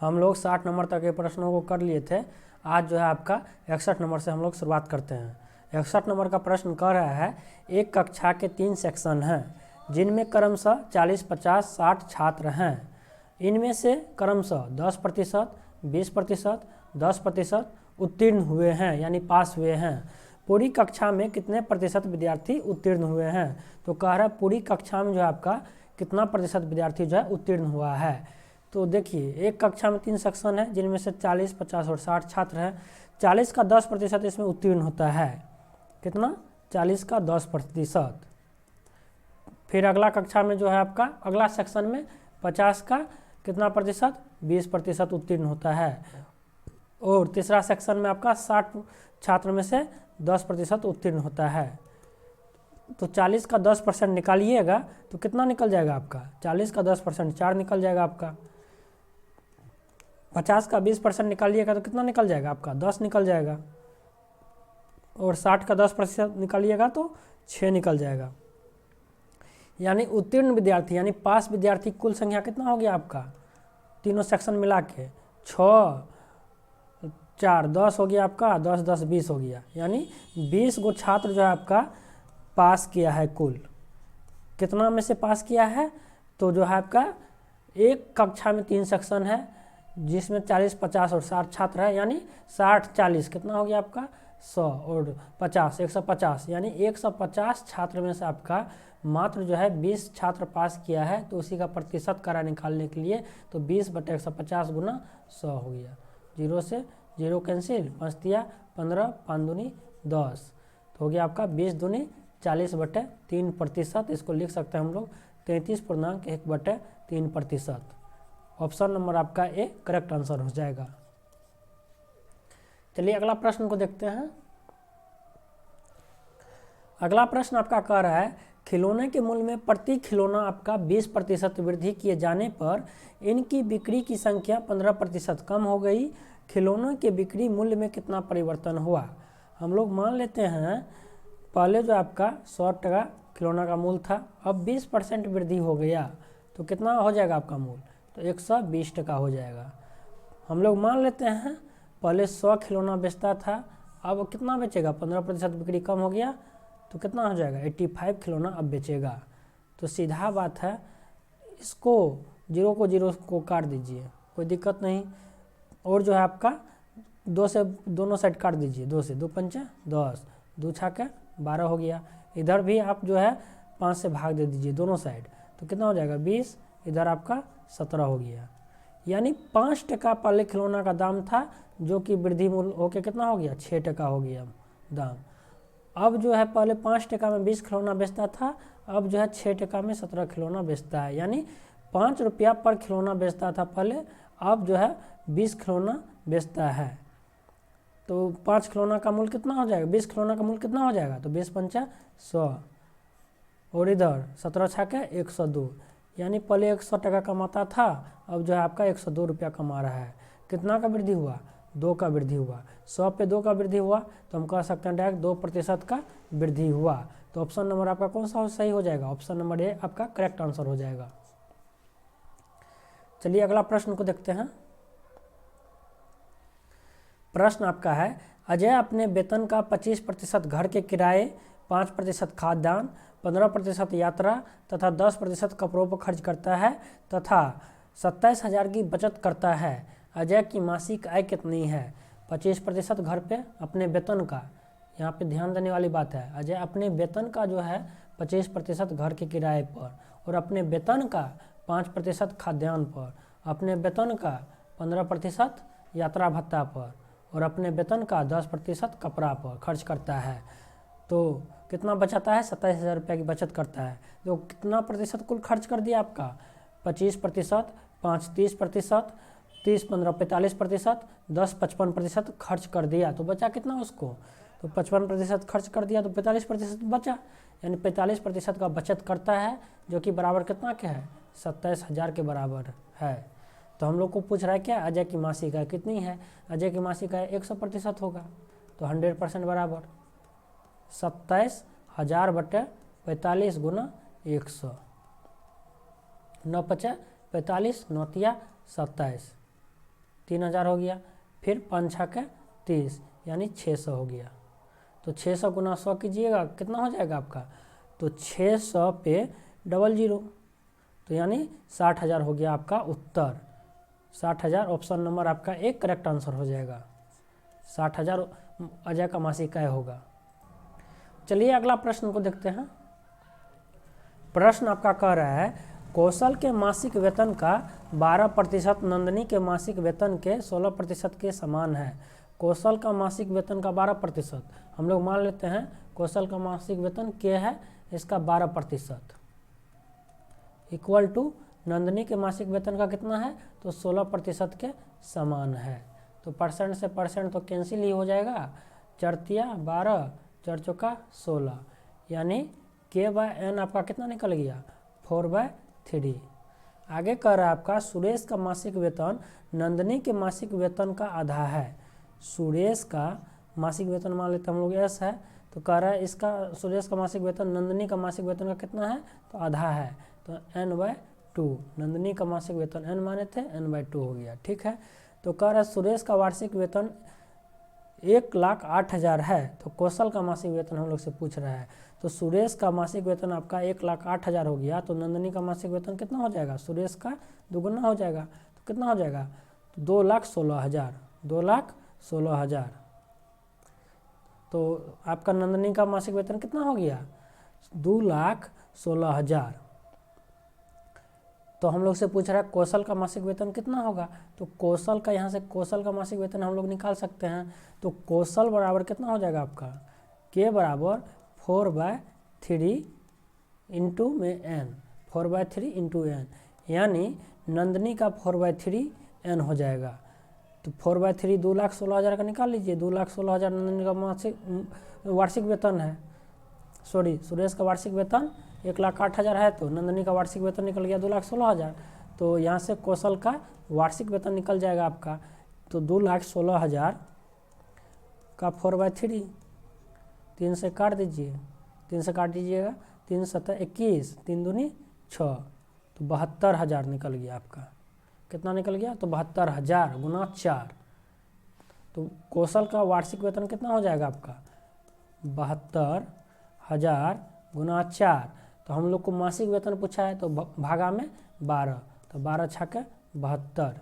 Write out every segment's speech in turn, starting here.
हम लोग 60 नंबर तक के प्रश्नों को कर लिए थे। आज जो है आपका 61 नंबर से हम लोग शुरुआत करते हैं। 61 नंबर का प्रश्न कह रहा है, एक कक्षा के 3 सेक्शन हैं जिनमें क्रमशः 40, 50, 60 छात्र हैं। इनमें से क्रमशः 10%, 20%, 10% उत्तीर्ण हुए हैं यानी पास हुए हैं। पूरी कक्षा में कितने प्रतिशत विद्यार्थी उत्तीर्ण हुए हैं? तो कह रहा है पूरी कक्षा में जो है आपका कितना प्रतिशत विद्यार्थी जो है उत्तीर्ण हुआ है। तो देखिए, एक कक्षा में 3 सेक्शन है जिनमें से 40, 50 और 60 छात्र हैं। 40 का 10% इसमें उत्तीर्ण होता है। कितना? 40 का 10%। फिर अगला कक्षा में जो है आपका अगला सेक्शन में 50 का कितना प्रतिशत? 20% उत्तीर्ण होता है। और तीसरा सेक्शन में आपका 60 छात्र में से 10% उत्तीर्ण होता है। तो 40 का 10% निकालिएगा तो कितना निकल जाएगा आपका? 40 का 10% 4 निकल जाएगा आपका। 50 का 20% निकालिएगा तो कितना निकल जाएगा आपका? 10 निकल जाएगा। और 60 का 10% निकालिएगा तो 6 निकल जाएगा। यानी उत्तीर्ण विद्यार्थी यानी पास विद्यार्थी कुल संख्या कितना हो गया आपका? तीनों सेक्शन मिला के 6, 4, 10 हो गया आपका। 10, 10, 20 हो गया। यानी 20 गो छात्र जो है आपका पास किया है। कुल कितना में से पास किया है? तो जो है आपका एक कक्षा में 3 सेक्शन है जिसमें 40, 50 और 60 छात्र है। यानी 60, 40 कितना हो गया आपका? 100 और 50 150। यानी 150 छात्र में से आपका मात्र जो है 20 छात्र पास किया है। तो उसी का प्रतिशत करा निकालने के लिए तो 20/150 गुना 100 हो गया। 0 से 0 कैंसिल, 5 दिया 15, 5 दूनी 10। तो हो गया आपका 20 दूनी 40/3%। इसको लिख सकते हैं हम लोग 33.1/3%। ऑप्शन नंबर आपका ए करेक्ट आंसर हो जाएगा। चलिए अगला प्रश्न को देखते हैं। अगला प्रश्न आपका कह रहा है, खिलौने के मूल्य में प्रति खिलौना आपका 20% वृद्धि किए जाने पर इनकी बिक्री की संख्या 15% कम हो गई। खिलौनों के बिक्री मूल्य में कितना परिवर्तन हुआ? हम लोग मान लेते हैं पहले जो आपका 100 टका खिलौना का मूल्य था, अब 20% वृद्धि हो गया तो कितना हो जाएगा आपका मूल्य? तो 120 टका हो जाएगा। हम लोग मान लेते हैं पहले 100 खिलौना बेचता था, अब कितना बेचेगा? 15% बिक्री कम हो गया तो कितना हो जाएगा? 85 खिलौना अब बेचेगा। तो सीधा बात है, इसको 0 को 0 को काट दीजिए, कोई दिक्कत नहीं। और जो है आपका 2 से दोनों साइड काट दीजिए। 2 से 2 पंचे 10, 2 छक्के 12 हो गया। इधर भी आप जो है 5 से भाग दे दीजिए दोनों साइड, तो कितना हो जाएगा? 20। इधर आपका 17 हो गया। यानी 5 टका पहले खिलौना का दाम था, जो कि वृद्धि मूल्य होकर कितना हो गया? 6 टका हो गया दाम। अब जो है पहले 5 टका में 20 खिलौना बेचता था, अब जो है 6 टका में 17 खिलौना बेचता है। यानी 5 रुपया पर खिलौना बेचता था पहले, अब जो है 20 खिलौना बेचता है। तो 5 खिलौना का मूल्य कितना हो जाएगा? 20 खिलौना का मूल्य कितना हो जाएगा? तो 20 पंचा 100 और इधर 17 छक्के 102। यानी पहले 100 टका कमाता था, अब जो है आपका 102 रुपया कमा रहा है। कितना का वृद्धि हुआ? 2 का वृद्धि हुआ। 100 पे 2 का वृद्धि हुआ तो हम कह सकते हैं डायरेक्ट 2% का वृद्धि हुआ। तो ऑप्शन नंबर आपका कौन सा सही हो जाएगा? ऑप्शन नंबर ए आपका करेक्ट आंसर हो जाएगा। चलिए अगला प्रश्न को देखते हैं। प्रश्न आपका है, अजय अपने वेतन का 25% घर के किराए, 5% खाद्यान्न, 15% यात्रा तथा 10% कपड़ों पर खर्च करता है तथा 27,000 की बचत करता है। अजय की मासिक आय कितनी है? 25% घर पे अपने वेतन का, यहाँ पे ध्यान देने वाली बात है, अजय अपने वेतन का जो है 25% घर के किराए पर, और अपने वेतन का 5% खाद्यान्न पर, अपने वेतन का 15% यात्रा भत्ता पर और अपने वेतन का 10% कपड़ा पर खर्च करता है। तो कितना बचाता है? 27,000 रुपये की बचत करता है। तो कितना प्रतिशत कुल खर्च कर दिया आपका? 25%, 5 30%, 30 15 45%, 10 55% खर्च कर दिया। तो बचा कितना उसको? तो 55% खर्च कर दिया तो 45% बचा। यानी 45% का बचत करता है, जो कि बराबर कितना के है? 27,000 के बराबर है। तो हम लोग को पूछ रहा है क्या? अजय की मासिक आय कितनी है? अजय की मासिक आय 100% होगा, तो 100% बराबर 27,000 बटे 45 गुना 100। 9 × 5 = 45, 9 × 27। 3000 हो गया, फिर 5 छक्के 30 यानी 600 हो गया। तो 600 गुना 100 कीजिएगा, कितना हो जाएगा आपका, तो 600 पे 00, तो यानी 60,000 हो गया आपका उत्तर। 60,000 ऑप्शन नंबर आपका एक करेक्ट आंसर हो जाएगा। 60,000 अजय का मासिक आय होगा। चलिए अगला प्रश्न को देखते हैं। प्रश्न आपका कह रहा है कौशल के मासिक वेतन का 12% नंदनी के मासिक वेतन के 16% के समान है। कौशल का मासिक वेतन का 12%, हम लोग मान लेते हैं कौशल का मासिक वेतन क्या है, इसका 12% इक्वल टू नंदनी के मासिक वेतन का कितना है, तो 16% के समान है। तो परसेंट से परसेंट तो कैंसिल ही हो जाएगा, 4×12 4×4 16, यानी K/N आपका कितना निकल गया, 4/3। आगे कह रहा है आपका सुरेश का मासिक वेतन नंदनी के मासिक वेतन का आधा है। सुरेश का मासिक वेतन मान लेते हम लोग S है, तो कह रहा है इसका सुरेश का मासिक वेतन नंदनी का मासिक वेतन का कितना है, तो आधा है, तो N/2। नंदनी का मासिक वेतन N माने थे, N/2 हो गया, ठीक है। तो कह रहा है सुरेश का वार्षिक वेतन 1,08,000 है, तो कौशल का मासिक वेतन हम लोग से पूछ रहा है। तो सुरेश का मासिक वेतन आपका 1,08,000 हो गया, तो नंदनी का मासिक वेतन कितना हो जाएगा, सुरेश का दुगुना हो जाएगा, तो कितना हो जाएगा, 2,16,000 2,16,000। तो आपका नंदनी का मासिक वेतन कितना हो गया, 2,16,000। तो हम लोग से पूछ रहा है कौशल का मासिक वेतन कितना होगा, तो कौशल का यहाँ से कौशल का मासिक वेतन हम लोग निकाल सकते हैं। तो कौशल बराबर कितना हो जाएगा आपका, K बराबर 4/3 इंटू में N, 4/3 इंटू N, यानी नंदनी का 4/3 N हो जाएगा। तो 4/3 2,16,000 का निकाल लीजिए, 2,16,000 नंदनी का मासिक वार्षिक वेतन है, सॉरी सुरेश का वार्षिक वेतन 1,08,000 है, तो नंदनी का वार्षिक वेतन निकल गया 2,16,000। तो यहाँ से कौशल का वार्षिक वेतन निकल जाएगा आपका, तो 2,16,000 का 4/3, 3 से काट दीजिए, 3 से काट दीजिएगा, 3 7 21, 3 दूनी 6, तो 72,000 निकल गया आपका। कितना निकल गया, तो 72,000 गुना 4। तो कौशल का वार्षिक वेतन कितना हो जाएगा आपका, 72,000 गुना 4। तो हम लोग को मासिक वेतन पूछा है, तो भागा में 12, तो 12 छक्के 72,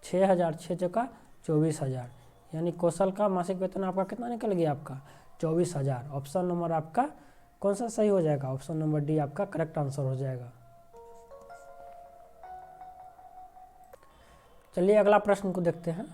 6,000 6×4 24,000, यानी कौशल का मासिक वेतन आपका कितना निकल गया, आपका 24,000। ऑप्शन नंबर आपका कौन सा सही हो जाएगा, ऑप्शन नंबर डी आपका करेक्ट आंसर हो जाएगा। चलिए अगला प्रश्न को देखते हैं।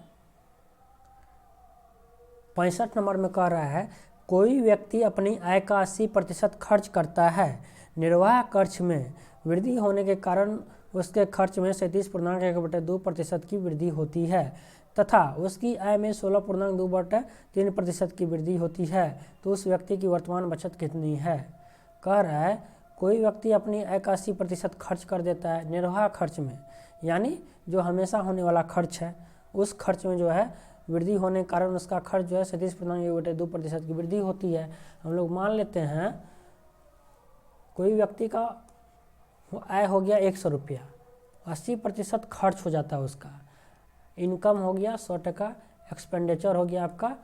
65 नंबर में कह रहा है कोई व्यक्ति अपनी आय का 80% खर्च करता है, निर्वाह खर्च में वृद्धि होने के कारण उसके खर्च में 37.1/2% की वृद्धि होती है तथा उसकी आय में 16.2/3% की वृद्धि होती है, तो उस व्यक्ति की वर्तमान बचत कितनी है। कह रहा है कोई व्यक्ति अपनी आय का 80% खर्च कर देता है निर्वाह खर्च में, यानी जो हमेशा होने वाला खर्च है, उस खर्च में जो है वृद्धि होने के कारण उसका खर्च जो है 37.1/2% की वृद्धि होती है। हम लोग मान लेते हैं कोई व्यक्ति का आय हो गया 100 रुपया, 80% खर्च हो जाता है उसका, इनकम हो गया 100%, एक्सपेंडिचर हो गया आपका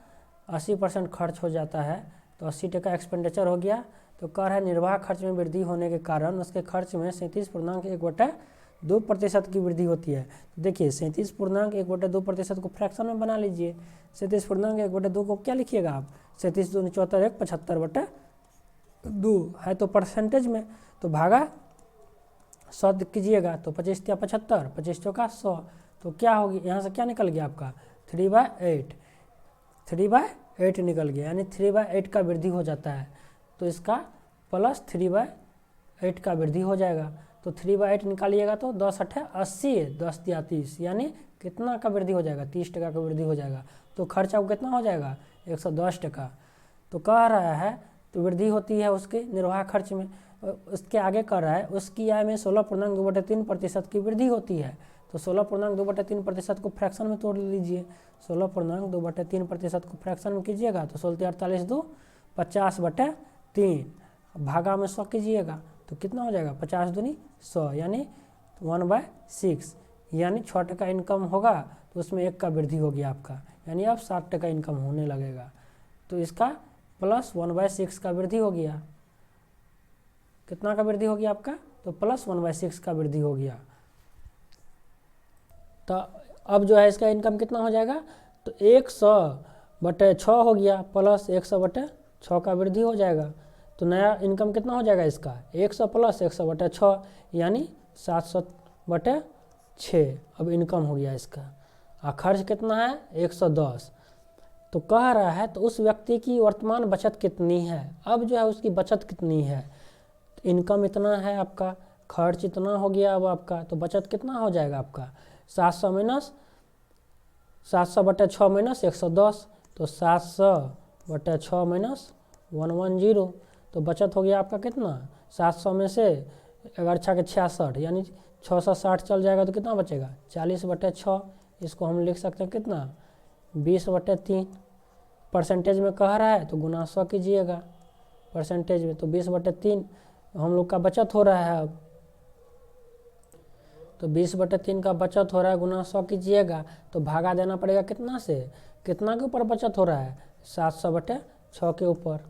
80% खर्च हो जाता है, तो 80% एक्सपेंडिचर हो गया। तो कह रहा है निर्वाह खर्च में वृद्धि होने के कारण उसके खर्च में 37.1/2% की वृद्धि होती है। तो देखिए 37.1/2% को फ्रैक्शन में बना लीजिए। 37.1/2 को क्या लिखिएगा आप, 37 दूनी 74 1 75/2 है, तो परसेंटेज में तो भागा 100 कीजिएगा, तो 25 या 75, 25 चौका 100, तो क्या होगी यहाँ से क्या निकल गया आपका 3/8, 3/8 निकल गया, यानी 3/8 का वृद्धि हो जाता है, तो इसका प्लस 3/8 का वृद्धि हो जाएगा। तो 3/8 निकालिएगा तो 10×8 80, 10 या 30, यानी कितना का वृद्धि हो जाएगा, 30% का वृद्धि हो जाएगा। तो खर्चा कितना हो जाएगा 110%। तो कह रहा है तो वृद्धि होती है उसके निर्वाह खर्च में। उसके आगे कह रहा है उसकी आय में 16.2/3% की वृद्धि होती है, तो 16.2/3% को फ्रैक्शन में तोड़ लीजिए। 16.2/3% को फ्रैक्शन में कीजिएगा तो 16×48 50/3, भागा में 100 कीजिएगा तो कितना हो जाएगा 50 दूनी 100, यानी 1/6, यानी 6% इनकम होगा तो उसमें 1 का वृद्धि होगी आपका, यानी अब 7% इनकम होने लगेगा। तो इसका प्लस 1/6 का वृद्धि हो गया। कितना का वृद्धि हो गया आपका? तो प्लस 1/6 का वृद्धि हो गया। तो अब जो है इसका इनकम कितना हो जाएगा? तो 100/6 हो गया, प्लस 100/6 का वृद्धि हो जाएगा। तो नया इनकम कितना हो जाएगा इसका? 100 प्लस 100/6 यानी 700/6 अब इनकम हो गया इसका। और खर्च कितना है? 110। तो कह रहा है तो उस व्यक्ति की वर्तमान बचत कितनी है। अब जो है उसकी बचत कितनी है? इनकम इतना है आपका, खर्च इतना हो गया अब आपका, तो बचत कितना हो जाएगा आपका? 700/6 माइनस 110, तो 700/6 माइनस 110। तो बचत हो गया आपका कितना? 700 में से 11×6 = 66, यानी 660 चल जाएगा तो कितना बचेगा? 40/6। इसको हम लिख सकते हैं कितना? 20/3। परसेंटेज में कह रहा है तो गुना 100 कीजिएगा परसेंटेज में, तो 20/3 हम लोग का बचत हो रहा है अब। तो 20/3 का बचत हो रहा है, गुना 100 कीजिएगा तो भागा देना पड़ेगा कितना से? कितना के ऊपर बचत हो रहा है? 700/6 के ऊपर।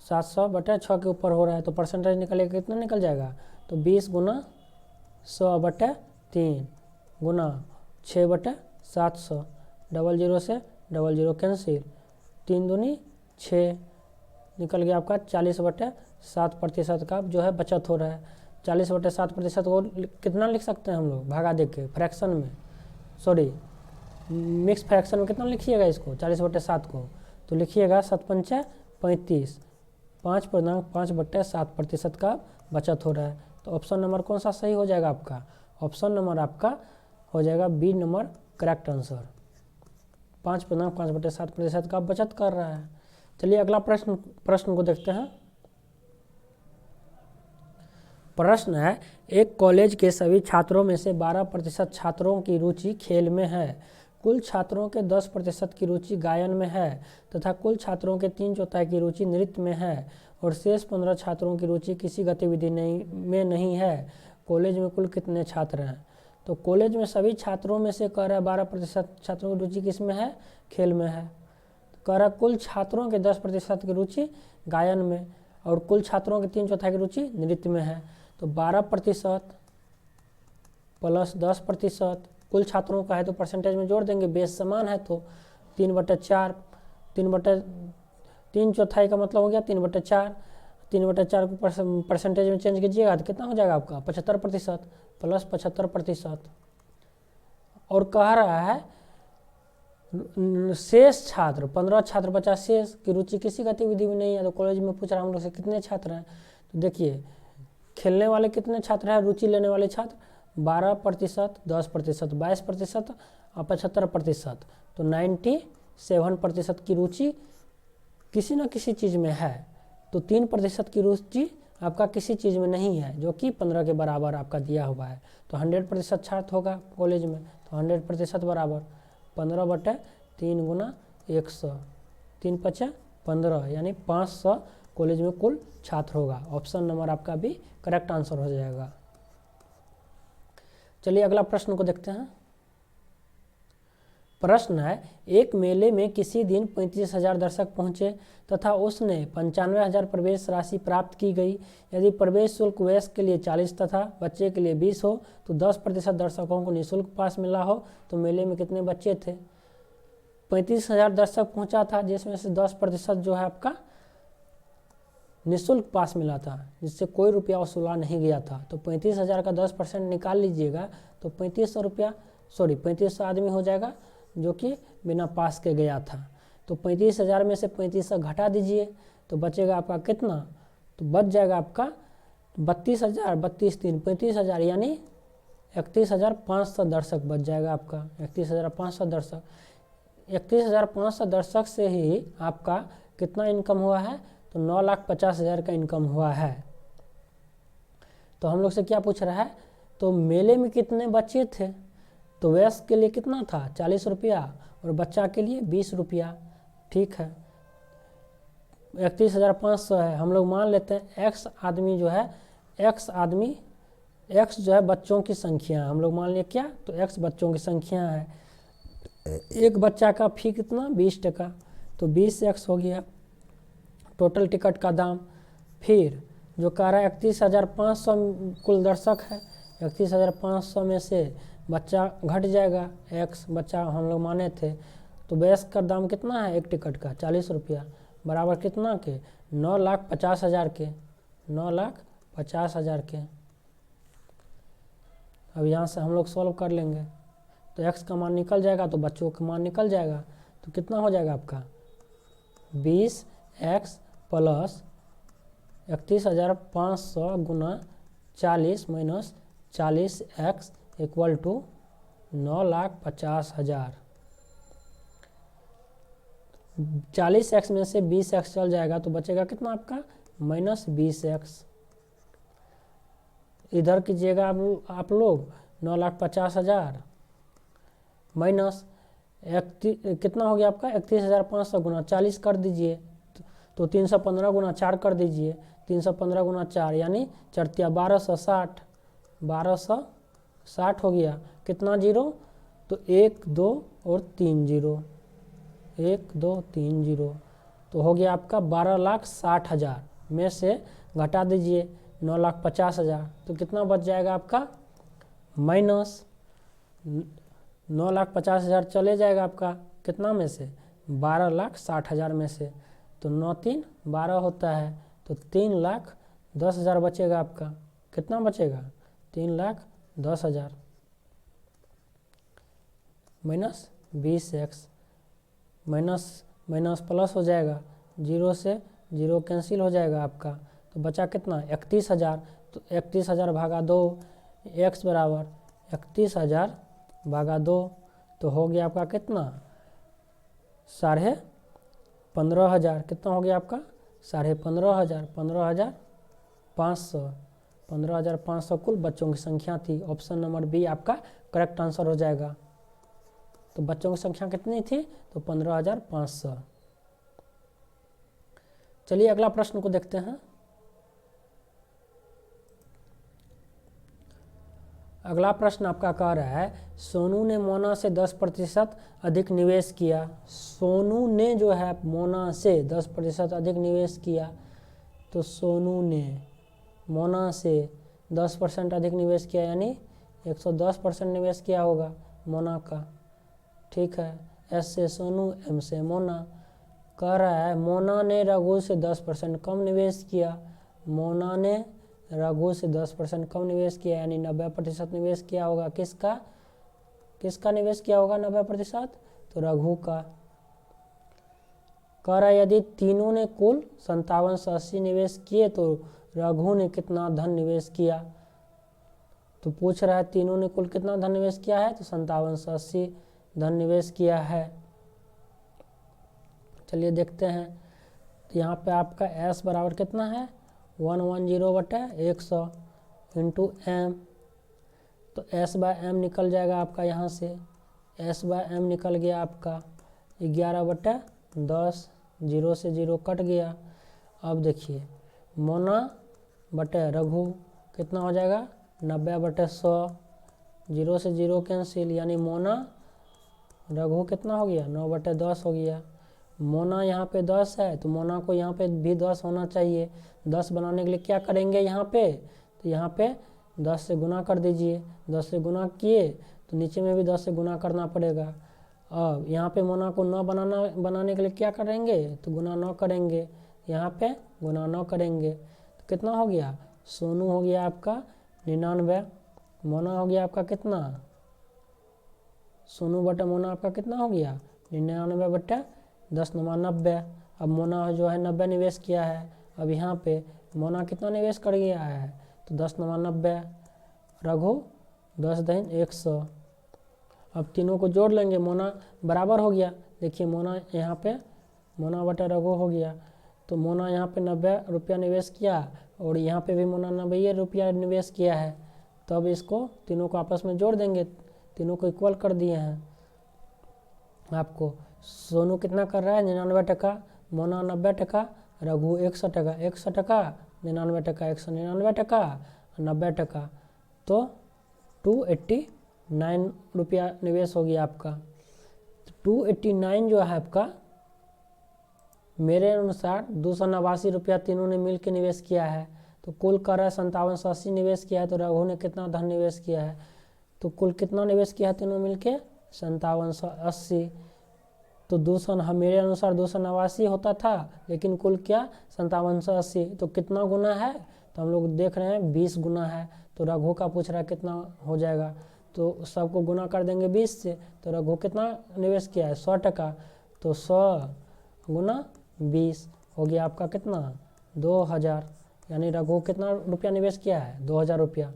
700/6 के ऊपर हो रहा है तो परसेंटेज निकलेगा कितना निकल जाएगा? तो 20 गुना 100/3 गुना 6/700, 00 से 00 कैंसिल, 3 दूनी 6 निकल गया आपका। 40/7% का जो है बचत हो रहा है। 40/7% को कितना लिख सकते हैं हम लोग? भागा दे के फ्रैक्शन में, सॉरी मिक्स फ्रैक्शन में कितना लिखिएगा इसको? 40/7 को तो लिखिएगा 7×5 = 35, 5.5/7% का बचत हो रहा है। तो ऑप्शन नंबर कौन सा सही हो जाएगा आपका? ऑप्शन नंबर आपका हो जाएगा बी नंबर करेक्ट आंसर। 5.5/7% का बचत कर रहा है। चलिए अगला प्रश्न को देखते हैं। प्रश्न है, एक कॉलेज के सभी छात्रों में से 12% छात्रों की रुचि खेल में है, कुल छात्रों के 10% की रुचि गायन में है तथा कुल छात्रों के 3/4 की रुचि नृत्य में है और शेष 15 छात्रों की रुचि किसी गतिविधि में नहीं है। कॉलेज में कुल कितने छात्र हैं? तो कॉलेज में सभी छात्रों में से कह रहा है 12% छात्रों की रुचि किस में है? खेल में है। कह रहा कुल छात्रों के 10% की रुचि गायन में और कुल छात्रों के 3/4 की रुचि नृत्य में है। तो 12% प्लस 10% कुल छात्रों का है तो परसेंटेज में जोड़ देंगे, बेस समान है तो 3/4, 3/4 का मतलब हो गया 3/4, 3/4 को परसेंटेज में चेंज कीजिएगा तो कितना हो जाएगा आपका? 75% प्लस 75%। और कह रहा है शेष छात्र 15 छात्र बचा, शेष की रुचि किसी गतिविधि में नहीं है। तो कॉलेज में पूछ रहा हम लोग से कितने छात्र हैं? तो देखिए खेलने वाले कितने छात्र हैं? रुचि लेने वाले छात्र 12%, 10%, 22% और 75%। तो 97% की रुचि किसी न किसी चीज़ में है। तो 3% की रुचि आपका किसी चीज़ में नहीं है, जो कि 15 के बराबर आपका दिया हुआ है। तो 100% छात्र होगा कॉलेज में, तो 100% बराबर 15/3 गुना 100, 3×5 = 15, यानी 500 कॉलेज में कुल छात्र होगा। ऑप्शन नंबर आपका भी करेक्ट आंसर हो जाएगा। चलिए अगला प्रश्न को देखते हैं। प्रश्न है, एक मेले में किसी दिन 35,000 दर्शक पहुंचे तथा उसने 95,000 प्रवेश राशि प्राप्त की गई। यदि प्रवेश शुल्क वयस्क के लिए 40 तथा बच्चे के लिए 20 हो तो 10% दर्शकों को निःशुल्क पास मिला हो तो मेले में कितने बच्चे थे? 35,000 दर्शक पहुंचा था जिसमें से 10% जो है आपका निःशुल्क पास मिला था, जिससे कोई रुपया वसूला नहीं गया था। तो 35,000 का 10% निकाल लीजिएगा तो 3500 आदमी हो जाएगा जो कि बिना पास के गया था। तो 35,000 में से 3500 घटा दीजिए तो बचेगा आपका कितना? तो बच जाएगा आपका 32,000, 32×3 35,000, यानी 31,500 दर्शक बच जाएगा आपका। 31,500 दर्शक, 31,500 दर्शक से ही आपका कितना इनकम हुआ है? तो 9,50,000 का इनकम हुआ है। तो हम लोग से क्या पूछ रहा है? तो मेले में कितने बच्चे थे? तो वयस्क के लिए कितना था? 40 रुपया और बच्चा के लिए 20 रुपया। ठीक है, 31,500 है। हम लोग मान लेते हैं एक्स आदमी जो है, एक्स आदमी एक्स जो है बच्चों की संख्या, हम लोग मान लिया क्या, तो एक्स बच्चों की संख्या है। एक बच्चा का फी कितना, 20 टका, तो 20x हो गया टोटल टिकट का दाम। फिर जो कह रहा है 31,500 कुल दर्शक है, 31,500 में से बच्चा घट जाएगा, एक्स बच्चा हम लोग माने थे, तो वयस्क का दाम कितना है एक टिकट का, 40 रुपया, बराबर कितना के, 9,50,000 के, 9,50,000 के। अब यहाँ से हम लोग सॉल्व कर लेंगे, तो x का मान निकल जाएगा तो बच्चों का मान निकल जाएगा, तो कितना हो जाएगा आपका 20x प्लस 31,500 गुना 40 minus 40x equal to 9,50,000। 40x में से 20x चल जाएगा तो बचेगा कितना आपका, माइनस 20x। इधर कीजिएगा आप लोग 9,50,000 माइनस कितना हो गया आपका 31,500 गुना 40 कर दीजिए, तो 315 गुना 4 कर दीजिए, 315 गुना 4 यानी 4 1260, 1260 हो गया। कितना जीरो, तो 1 2 और 3 जीरो, 1 2 3 जीरो, तो हो गया आपका 12,60,000 में से घटा दीजिए 9,50,000, तो कितना बच जाएगा आपका, माइनस 9,50,000 चले जाएगा आपका कितना में से, 12,60,000 में से, तो 9 3 12 होता है, तो 3,10,000 बचेगा आपका। कितना बचेगा, 3,10,000 minus 20x, minus minus plus हो जाएगा, 0 से 0 कैंसिल हो जाएगा आपका, तो बचा कितना 31,000, तो 31,000 भागा 2, x बराबर 31,000 भागा 2, तो हो गया आपका कितना 15,500, कितना हो गया आपका 15,500, 15,500, 15,500 कुल बच्चों की संख्या थी। ऑप्शन नंबर बी आपका करेक्ट आंसर हो जाएगा। तो बच्चों की संख्या कितनी थी, तो 15,500। चलिए अगला प्रश्न को देखते हैं। अगला प्रश्न आपका कह रहा है, सोनू ने मोना से 10% अधिक निवेश किया। सोनू ने जो है मोना से 10% अधिक निवेश किया, तो सोनू ने मोना से 10% अधिक निवेश किया, यानी 110% निवेश किया होगा मोना का। ठीक है, एस से सोनू, एम से मोना। कह रहा है मोना ने रघु से 10% कम निवेश किया। मोना ने रघु से 10% कम निवेश किया, यानी 90% निवेश किया होगा। किसका निवेश किया होगा 90%, तो रघु का। कह रहा है यदि तीनों ने कुल 5780 निवेश किए तो रघु ने कितना धन निवेश किया। तो पूछ रहा है तीनों ने कुल कितना धन निवेश किया है, तो 5780 धन निवेश किया है। चलिए देखते हैं, तो यहाँ पे आपका S बराबर कितना है 110/100 इंटू एम, तो S/m निकल जाएगा आपका। यहाँ से S/m निकल गया आपका 11/10, 0 से 0 कट गया। अब देखिए मोना बटे रघु कितना हो जाएगा 90/100, 0 से 0 कैंसिल, यानी मोना रघु कितना हो गया 9/10 हो गया। मोना यहाँ पे 10 है, तो मोना को यहाँ पे भी 10 होना चाहिए। 10 बनाने के लिए क्या करेंगे यहाँ पे, तो यहाँ पे 10 से गुना कर दीजिए। 10 से गुना किए तो नीचे में भी 10 से गुना करना पड़ेगा। अब यहाँ पे मोना को 9 बनाने के लिए क्या करेंगे, तो गुना 9 करेंगे। यहाँ पे गुना 9 करेंगे तो कितना हो गया, सोनू हो गया आपका 99, मोना हो गया आपका कितना, सोनू बटा मोना आपका कितना हो गया 99/10 90। अब मोना जो है 90 निवेश किया है। अब यहाँ पे मोना कितना निवेश कर गया है, तो 10 90, रघु 10 × 100। अब तीनों को जोड़ लेंगे, मोना बराबर हो गया। देखिए मोना यहाँ पे मोना बटा रघु हो गया, तो मोना यहाँ पे 90 रुपया निवेश किया और यहाँ पे भी मोना 90 रुपया निवेश किया है। तो अब इसको तीनों को आपस में जोड़ देंगे, तीनों को इक्वल कर दिए हैं आपको। सोनू कितना कर रहा है 99 टका, मोना 90 टका, रघु 100 टका, 100 टका 99 टका, 199 टका 90 टका। तो 289 रुपया निवेश हो गया आपका। 289 जो है आपका मेरे अनुसार 289 रुपया तीनों ने मिल के निवेश किया है। तो कुल कर रहा है 5780 निवेश किया है। तो रघु ने कितना धन निवेश किया है? तो कुल कितना निवेश किया है तीनों मिल के? 5780। तो मेरे अनुसार 289 होता था, लेकिन कुल क्या 5780। तो कितना गुना है? तो हम लोग देख रहे हैं 20 गुना है। तो रघु का पूछ रहा है कितना हो जाएगा, तो सबको गुना कर देंगे 20 से। तो रघु कितना निवेश किया है? 100%। तो 100 गुना 20 हो गया आपका कितना? 2000। यानी रघु कितना रुपया निवेश किया है? 2000 रुपया।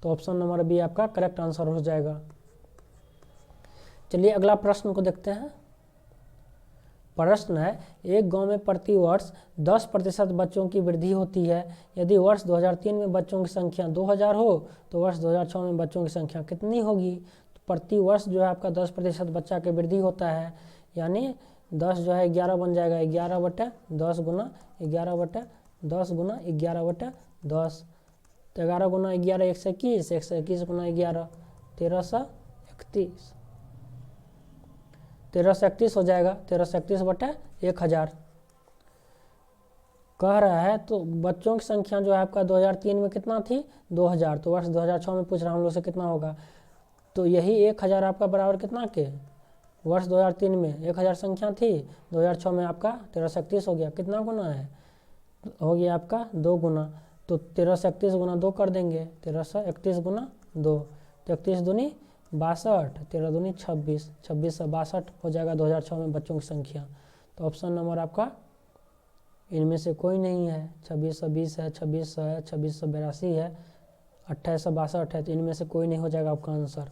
तो ऑप्शन नंबर बी आपका करेक्ट आंसर हो जाएगा। चलिए अगला प्रश्न को देखते हैं। प्रश्न है, एक गांव में प्रति वर्ष 10% बच्चों की वृद्धि होती है। यदि वर्ष 2003 में बच्चों की संख्या 2000 हो तो वर्ष 2006 में बच्चों की संख्या कितनी होगी? तो प्रति वर्ष जो है आपका 10% बच्चा की वृद्धि होता है, यानी 10 जो है 11 बन जाएगा। 11/10 गुना 11/10 गुना 11/10। तो 11 गुना 11 121, 121 गुना 11 1331। 1331 हो जाएगा। 1331/1000 कह रहा है। तो बच्चों की संख्या जो है आपका 2003 में कितना थी? 2000। तो वर्ष 2006 में पूछ रहा हूँ हम लोग से कितना होगा। तो यही 1000 आपका बराबर कितना के? वर्ष 2003 में 1000 संख्या थी, 2006 में आपका 1331 हो गया। कितना गुना है? हो गया आपका 2 गुना। तो 1331 गुना 2 कर देंगे। 1331 गुना 2, 31 दूनी 62, 13 दूनी 26, 26 से 62 हो जाएगा 2006 में बच्चों की संख्या। तो ऑप्शन नंबर आपका इनमें से कोई नहीं है। 2620 है, 2600 है, 2682 है, 2862 है। तो इनमें से कोई नहीं हो जाएगा आपका answer.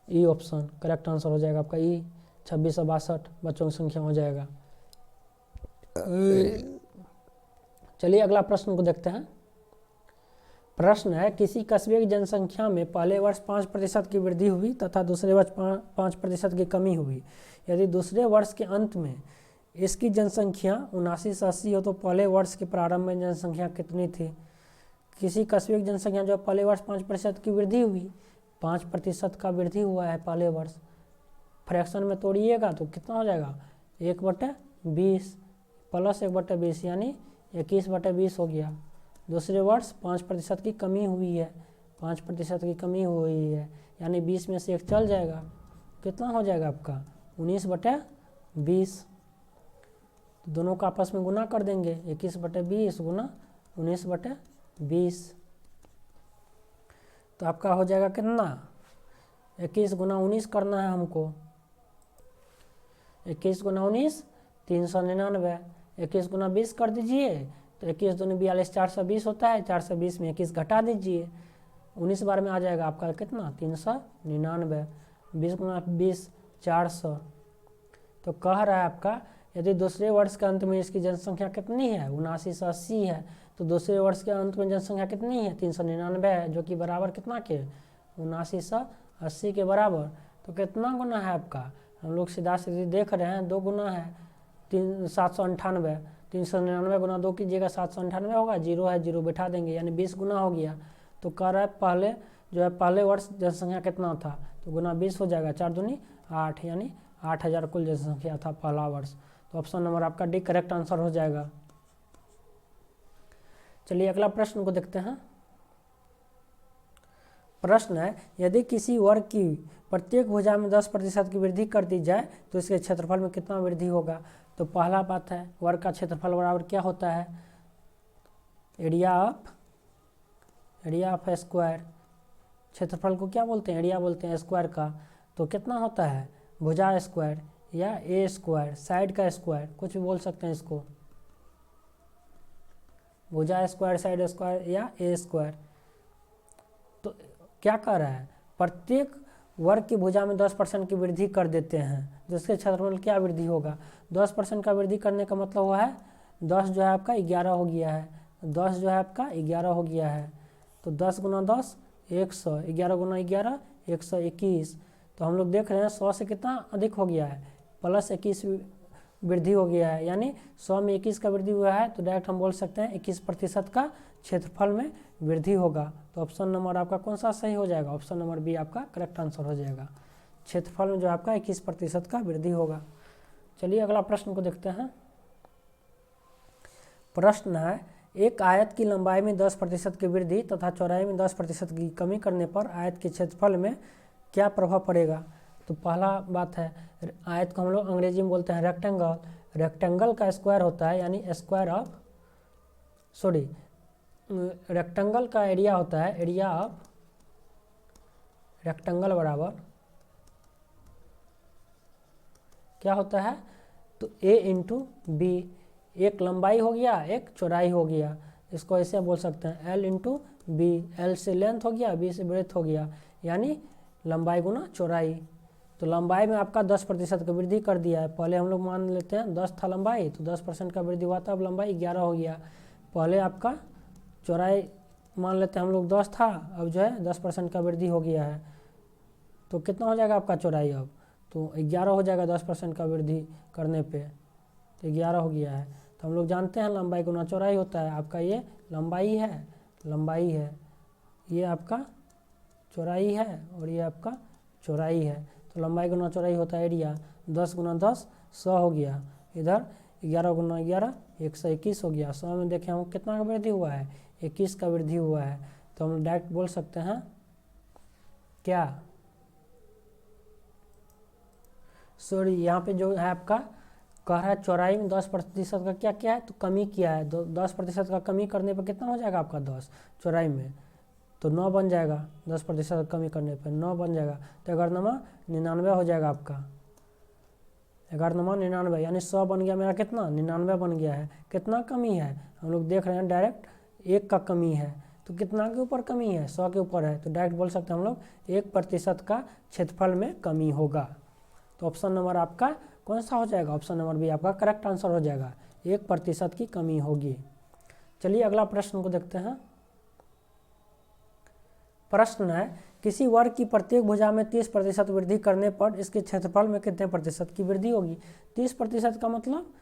E option correct answer हो जाएगा आपका। ई 2662 बच्चों की संख्या हो जाएगा। चलिए अगला प्रश्न को देखते हैं। प्रश्न है, किसी कस्बे की जनसंख्या में पहले वर्ष 5% की वृद्धि हुई तथा दूसरे वर्ष 5% की कमी हुई। यदि दूसरे वर्ष के अंत में इसकी जनसंख्या 79 से 80 हो तो पहले वर्ष के प्रारंभ में जनसंख्या कितनी थी? किसी कस्बे की जनसंख्या जो पहले वर्ष 5% की वृद्धि हुई, 5% का वृद्धि हुआ है पहले वर्ष। फ्रैक्शन में तोड़िएगा तो कितना हो जाएगा? 1/20 प्लस 1/20 यानी 21/20 हो गया। दूसरे वर्ष 5% की कमी हुई है, 5% की कमी हुई है, यानी 20 में से 1 चल जाएगा। कितना हो जाएगा आपका? 19/20। तो दोनों का आपस में गुना कर देंगे। 21/20 गुना 19/20। तो आपका हो जाएगा कितना? 21 गुना 19 करना है हमको। 21 गुना 19 399। 21 गुना 20 कर दीजिए तो 21 दूनी 42, 420 होता है। 420 में 21 घटा दीजिए, 19 बार में आ जाएगा आपका कितना? 399। 20 गुना 20 400। तो कह रहा है आपका यदि दूसरे वर्ष के अंत में इसकी जनसंख्या कितनी है? 79 से 80 है। तो दूसरे वर्ष के अंत में जनसंख्या कितनी है? 399 है, जो कि बराबर कितना के? 79 से 80 के बराबर। तो कितना गुना है आपका? हम लोग सीधा सीधी देख रहे हैं, 2 गुना है। 798। 399 गुना 2 कीजिएगा, 798 होगा। 0 है, 0 बैठा देंगे, यानी 20 गुना हो गया। तो कह रहा है पहले जो है पहले वर्ष जनसंख्या कितना था? तो गुना 20 हो जाएगा। 4 दूनी 8, यानी 8000 कुल जनसंख्या था पहला वर्ष। तो ऑप्शन नंबर आपका डी करेक्ट आंसर हो जाएगा। चलिए अगला प्रश्न को देखते हैं। प्रश्न है, यदि किसी वर्ग की प्रत्येक भुजा में 10% की वृद्धि कर दी जाए तो इसके क्षेत्रफल में कितना वृद्धि होगा? तो पहला बात है, वर्ग का क्षेत्रफल बराबर क्या होता है? Area of square. क्षेत्रफल को क्या बोलते हैं? एरिया बोलते हैं स्क्वायर का। तो कितना होता है? भुजा स्क्वायर या ए स्क्वायर, साइड का स्क्वायर, कुछ भी बोल सकते हैं इसको। भुजा स्क्वायर, साइड स्क्वायर या ए स्क्वायर। तो क्या कह रहा है? प्रत्येक वर्ग की भुजा में 10% की वृद्धि कर देते हैं, जिसके क्षेत्रफल क्या वृद्धि होगा? 10% का वृद्धि करने का मतलब हुआ है 10 जो है आपका 11 हो गया है। 10 जो है आपका 11 हो गया है। तो 10 गुना 10 100, 11 गुना 11 121। तो हम लोग देख रहे हैं 100 से कितना अधिक हो गया है? प्लस 21 वृद्धि हो गया है, यानी 100 में 21 का वृद्धि हुआ है, तो डायरेक्ट हम बोल सकते हैं 21% का क्षेत्रफल में वृद्धि होगा। तो ऑप्शन नंबर आपका कौन सा सही हो जाएगा? ऑप्शन नंबर बी आपका करेक्ट आंसर हो जाएगा। क्षेत्रफल में जो आपका 21% का वृद्धि होगा। चलिए अगला प्रश्न को देखते हैं। प्रश्न है, एक आयत की लंबाई में 10% की वृद्धि तथा चौड़ाई में 10% की कमी करने पर आयत के क्षेत्रफल में क्या प्रभाव पड़ेगा? तो पहला बात है, आयत को हम लोग अंग्रेजी में बोलते हैं रेक्टेंगल। रेक्टेंगल का स्क्वायर होता है, यानी रेक्टेंगल का एरिया होता है, एरिया ऑफ रेक्टेंगल बराबर क्या होता है? तो a इंटू बी। एक लंबाई हो गया, एक चौड़ाई हो गया, इसको ऐसे बोल सकते हैं l इंटू बी। एल से लेंथ हो गया, बी से ब्रेथ हो गया, यानी लंबाई गुना चौड़ाई। तो लंबाई में आपका 10% का वृद्धि कर दिया है। पहले हम लोग मान लेते हैं 10 था लंबाई, तो 10% का वृद्धि हुआ था, अब लंबाई 11 हो गया। पहले आपका चौड़ाई मान लेते हैं हम लोग 10 था, अब जो है 10% का वृद्धि हो गया है, तो कितना हो जाएगा आपका चौड़ाई? अब तो 11 हो जाएगा 10% का वृद्धि करने पे, तो 11 हो गया है। तो हम लोग जानते हैं लंबाई गुना चौड़ाई होता है। आपका ये लंबाई है, ये आपका चौड़ाई है, और ये आपका चौड़ाई है। तो लंबाई गुना चौड़ाई होता है एरिया। 10 गुना 10 100 हो गया, इधर 11 गुना 11 121 हो गया। 100 में देखें हम कितना का वृद्धि हुआ है? 21 का वृद्धि हुआ है। तो हम डायरेक्ट बोल सकते हैं क्या? सॉरी, यहाँ पे जो है आपका कह रहा है चौड़ाई में 10% का क्या क्या है? तो कमी किया है। 10% का कमी करने पर कितना हो जाएगा आपका? 10 चौड़ाई में, तो 9 बन जाएगा। 10% कमी करने पर 9 बन जाएगा, तो 11×9 हो जाएगा आपका। 11×9 यानी 100 बन गया मेरा, कितना? 99 बन गया है। कितना कमी है? हम लोग देख रहे हैं डायरेक्ट 1 का कमी है, तो कितना के ऊपर कमी है? 100 के ऊपर है, तो डायरेक्ट बोल सकते हैं हम लोग 1% का क्षेत्रफल में कमी होगा। तो ऑप्शन नंबर आपका कौन सा हो जाएगा? ऑप्शन नंबर बी आपका करेक्ट आंसर हो जाएगा, 1% की कमी होगी। चलिए अगला प्रश्न को देखते हैं। प्रश्न है, किसी वर्ग की प्रत्येक भुजा में 30% वृद्धि करने पर इसके क्षेत्रफल में कितने प्रतिशत की वृद्धि होगी? 30% का मतलब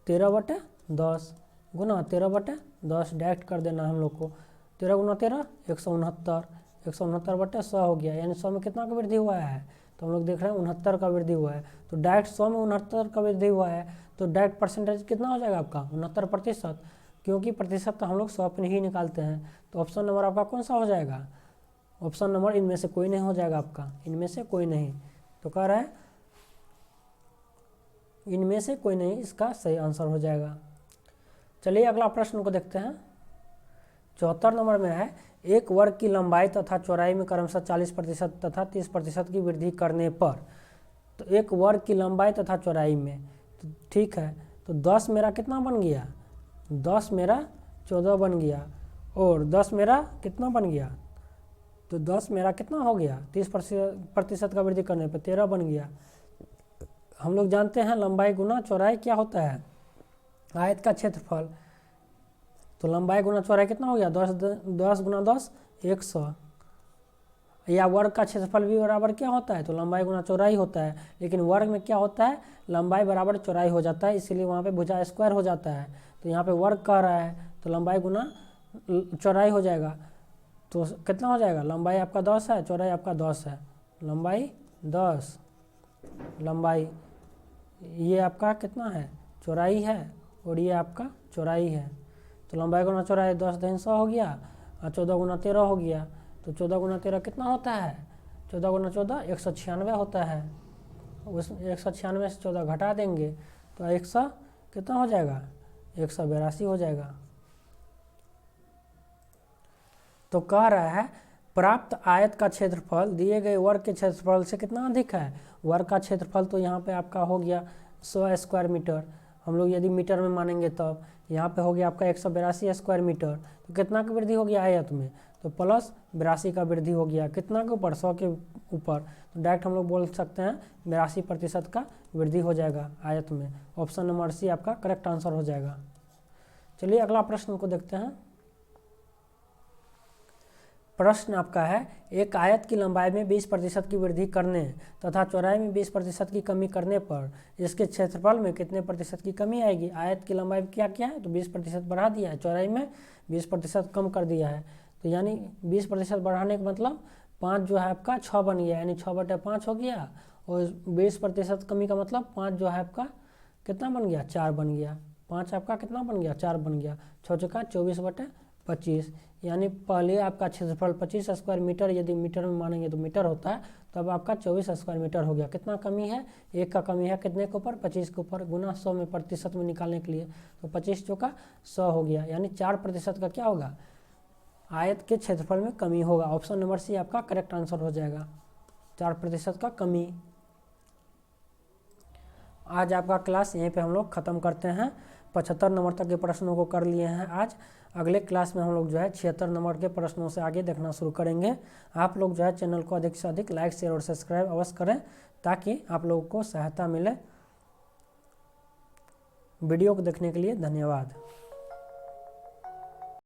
13/10 गुना 13/10 डायरेक्ट कर देना हम लोग को। 13 गुना 13 169, 169/100 हो गया, यानी 100 में कितना का वृद्धि हुआ है? तो हम लोग देख रहे हैं 69 का वृद्धि हुआ है। तो डायरेक्ट 100 में 69 का वृद्धि हुआ है, तो डायरेक्ट परसेंटेज कितना हो जाएगा आपका? 69%, क्योंकि प्रतिशत तो हम लोग 100 पे ही निकालते हैं। तो ऑप्शन नंबर आपका कौन सा हो जाएगा? ऑप्शन नंबर इनमें से कोई नहीं हो जाएगा आपका, इनमें से कोई नहीं। तो कह रहा है इनमें से कोई नहीं इसका सही आंसर हो जाएगा। चलिए अगला प्रश्न को देखते हैं। 74 नंबर में है, एक वर्ग की लंबाई तथा चौड़ाई में क्रमशः 40% तथा 30% की वृद्धि करने पर, तो एक वर्ग की लंबाई तथा चौड़ाई में, तो ठीक है, तो 10 मेरा कितना बन गया? 10 मेरा 14 बन गया, और 10 मेरा कितना बन गया? तो 10 मेरा कितना हो गया? 30% का वृद्धि करने पर 13 बन गया। हम लोग जानते हैं लंबाई गुना चौड़ाई क्या होता है? आयत का क्षेत्रफल। तो लंबाई गुना चौड़ाई कितना हो गया? 10 गुना 10 100। या वर्ग का क्षेत्रफल भी बराबर क्या होता है? तो लंबाई गुना चौड़ाई होता है, लेकिन वर्ग में क्या होता है? लंबाई बराबर चौड़ाई हो जाता है, इसीलिए वहाँ पे भुजा स्क्वायर हो जाता है। तो यहाँ पे वर्ग कह रहा है, तो लंबाई गुना चौड़ाई हो जाएगा। तो कितना हो जाएगा? लंबाई आपका 10 है, चौड़ाई आपका 10 है। लंबाई 10, लंबाई ये आपका कितना है? चौड़ाई है, और ये आपका चौड़ाई है। तो लंबाई गुना चौड़ाई 10 × 100 हो गया, और 14 गुना 13 हो गया। तो 14 गुना 13 कितना होता है? 14 गुना 14 196 होता है। उस 196 से 14 घटा देंगे तो 100 कितना हो जाएगा? 182 हो जाएगा। तो कह रहा है प्राप्त आयत का क्षेत्रफल दिए गए वर्ग के क्षेत्रफल से कितना अधिक है? वर्ग का क्षेत्रफल तो यहाँ पे आपका हो गया 100 स्क्वायर मीटर, हम लोग यदि मीटर में मानेंगे तब यहाँ पे हो गया आपका 182 स्क्वायर मीटर। तो कितना की वृद्धि हो गया आयत में? तो +82 का वृद्धि हो गया। कितना के ऊपर? 100 के ऊपर। तो डायरेक्ट हम लोग बोल सकते हैं 82% का वृद्धि हो जाएगा आयत में। ऑप्शन नंबर सी आपका करेक्ट आंसर हो जाएगा। चलिए अगला प्रश्न को देखते हैं। प्रश्न आपका है, एक आयत की लंबाई में 20% की वृद्धि करने तथा चौड़ाई में 20% की कमी करने पर इसके क्षेत्रफल में कितने प्रतिशत की कमी आएगी। आयत की लंबाई क्या क्या है, तो 20% बढ़ा दिया है, चौड़ाई में 20% कम कर दिया है। तो यानी 20% बढ़ाने का मतलब 5 जो है आपका 6 बन गया, यानी 6/5 हो गया। और 20% कमी का मतलब 5 जो है आपका कितना बन गया, 4 बन गया। 5 आपका कितना बन गया, 4 बन गया। 6 चौका 24/25, यानी पहले आपका क्षेत्रफल 25 स्क्वायर मीटर, यदि मीटर में मानेंगे तो मीटर होता है, तो अब आपका 24 स्क्वायर मीटर हो गया। कितना कमी है, 1 का कमी है, कितने के ऊपर, 25 के ऊपर, गुना 100 में प्रतिशत में निकालने के लिए, तो 25 चौका 100 हो गया, यानी 4% का क्या होगा, आयत के क्षेत्रफल में कमी होगा। ऑप्शन नंबर सी आपका करेक्ट आंसर हो जाएगा, 4% का कमी। आज आपका क्लास यहीं पे हम लोग ख़त्म करते हैं। 75 नंबर तक के प्रश्नों को कर लिए हैं आज। अगले क्लास में हम लोग जो है 76 नंबर के प्रश्नों से आगे देखना शुरू करेंगे। आप लोग जो है चैनल को अधिक से अधिक लाइक शेयर और सब्सक्राइब अवश्य करें, ताकि आप लोगों को सहायता मिले। वीडियो को देखने के लिए धन्यवाद।